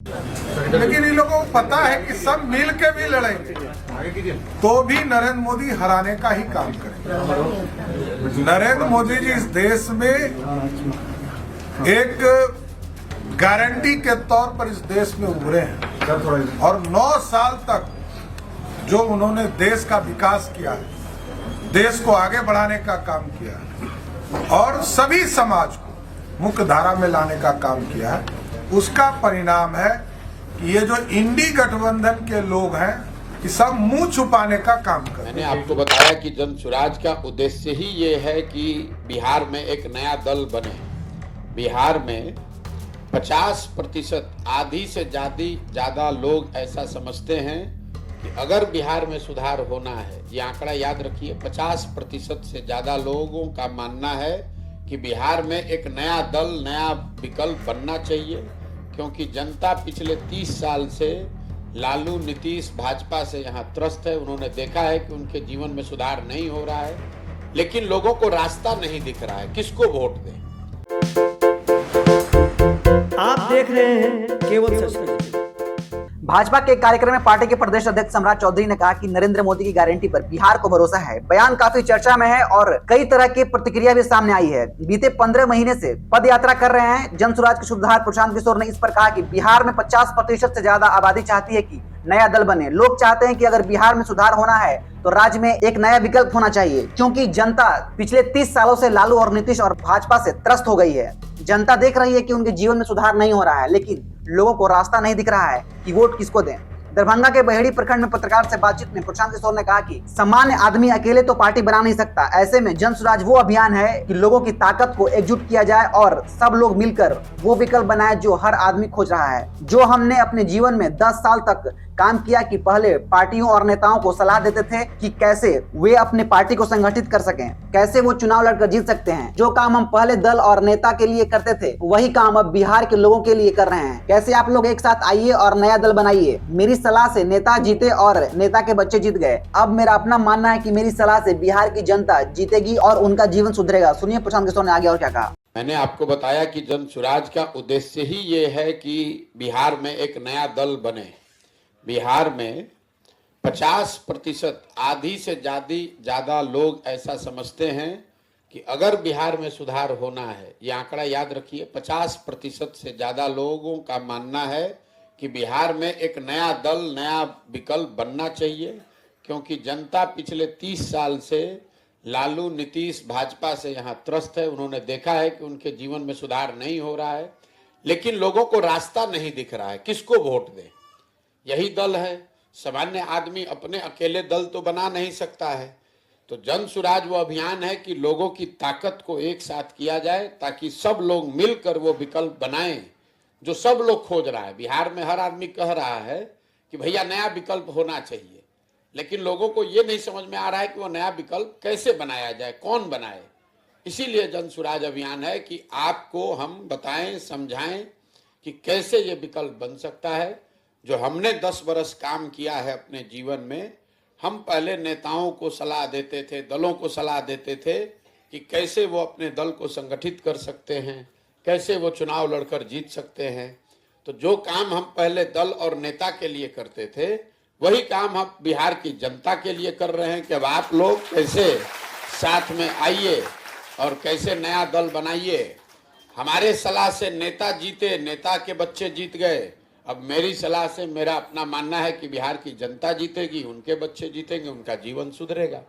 लेकिन इन लोगों को पता है कि सब मिल के भी लड़ेंगे तो भी नरेंद्र मोदी हराने का ही काम करेंगे। नरेंद्र मोदी जी इस देश में एक गारंटी के तौर पर इस देश में उभरे हैं और 9 साल तक जो उन्होंने देश का विकास किया है, देश को आगे बढ़ाने का काम किया है और सभी समाज को मुख्य धारा में लाने का काम किया है, उसका परिणाम है कि ये जो इंडी गठबंधन के लोग हैं कि सब मुंह छुपाने का काम कर। मैंने आपको बताया कि जन स्वराज का उद्देश्य ही ये है कि बिहार में एक नया दल बने। बिहार में 50% आधी से ज्यादा लोग ऐसा समझते हैं कि अगर बिहार में सुधार होना है, ये आंकड़ा याद रखिए, 50% से ज्यादा लोगों का मानना है कि बिहार में एक नया दल, नया विकल्प बनना चाहिए, क्योंकि जनता पिछले 30 साल से लालू, नीतीश, भाजपा से यहाँ त्रस्त है। उन्होंने देखा है कि उनके जीवन में सुधार नहीं हो रहा है, लेकिन लोगों को रास्ता नहीं दिख रहा है, किसको वोट दें। आप देख रहे हैं केवल सच। भाजपा के कार्यक्रम में पार्टी के प्रदेश अध्यक्ष सम्राट चौधरी ने कहा कि नरेंद्र मोदी की गारंटी पर बिहार को भरोसा है। बयान काफी चर्चा में है और कई तरह की प्रतिक्रिया भी सामने आई है। बीते 15 महीने से पद यात्रा कर रहे हैं जन स्वराज के सूत्रधार प्रशांत किशोर ने इस पर कहा कि बिहार में 50% से ज्यादा आबादी चाहती है कि नया दल बने। लोग चाहते हैं कि अगर बिहार में सुधार होना है तो राज्य में एक नया विकल्प होना चाहिए, क्योंकि जनता पिछले 30 सालों से लालू और नीतीश और भाजपा से त्रस्त हो गई है। जनता देख रही है कि उनके जीवन में सुधार नहीं हो रहा है, लेकिन लोगों को रास्ता नहीं दिख रहा है कि वोट किसको दें। दरभंगा के बहेड़ी प्रखंड में पत्रकार से बातचीत में प्रशांत किशोर ने कहा कि सामान्य आदमी अकेले तो पार्टी बना नहीं सकता। ऐसे में जन स्वराज वो अभियान है कि लोगों की ताकत को एकजुट किया जाए और सब लोग मिलकर वो विकल्प बनाए जो हर आदमी खोज रहा है। जो हमने अपने जीवन में 10 साल तक काम किया कि पहले पार्टियों और नेताओं को सलाह देते थे कि कैसे वे अपने पार्टी को संगठित कर सकें, कैसे वो चुनाव लड़कर जीत सकते हैं। जो काम हम पहले दल और नेता के लिए करते थे, वही काम अब बिहार के लोगों के लिए कर रहे हैं। कैसे आप लोग एक साथ आइए और नया दल बनाइए। मेरी सलाह से नेता जीते और नेता के बच्चे जीत गए। अब मेरा अपना मानना है कि मेरी सलाह से बिहार की जनता जीतेगी और उनका जीवन सुधरेगा। सुनिए प्रशांत किशोर ने आगे और क्या कहा। मैंने आपको बताया कि जन स्वराज का उद्देश्य ही ये है कि बिहार में एक नया दल बने। बिहार में 50% आधी से ज्यादा लोग ऐसा समझते हैं कि अगर बिहार में सुधार होना है, ये आंकड़ा याद रखिए, 50% से ज्यादा लोगों का मानना है कि बिहार में एक नया दल, नया विकल्प बनना चाहिए, क्योंकि जनता पिछले 30 साल से लालू, नीतीश, भाजपा से यहाँ त्रस्त है। उन्होंने देखा है कि उनके जीवन में सुधार नहीं हो रहा है, लेकिन लोगों को रास्ता नहीं दिख रहा है, किसको वोट दें। यही दल है। सामान्य आदमी अपने अकेले दल तो बना नहीं सकता है, तो जन स्वराज वो अभियान है कि लोगों की ताकत को एक साथ किया जाए ताकि सब लोग मिलकर वो विकल्प बनाएं जो सब लोग खोज रहा है। बिहार में हर आदमी कह रहा है कि भैया नया विकल्प होना चाहिए, लेकिन लोगों को ये नहीं समझ में आ रहा है कि वो नया विकल्प कैसे बनाया जाए, कौन बनाए। इसीलिए जन स्वराज अभियान है कि आपको हम बताएं, समझाएं कि कैसे ये विकल्प बन सकता है। जो हमने 10 बरस काम किया है अपने जीवन में, हम पहले नेताओं को सलाह देते थे, दलों को सलाह देते थे कि कैसे वो अपने दल को संगठित कर सकते हैं, कैसे वो चुनाव लड़कर जीत सकते हैं। तो जो काम हम पहले दल और नेता के लिए करते थे, वही काम हम बिहार की जनता के लिए कर रहे हैं कि अब आप लोग कैसे साथ में आइए और कैसे नया दल बनाइए। हमारे सलाह से नेता जीते, नेता के बच्चे जीत गए। अब मेरी सलाह से मेरा अपना मानना है कि बिहार की जनता जीतेगी, उनके बच्चे जीतेंगे, उनका जीवन सुधरेगा।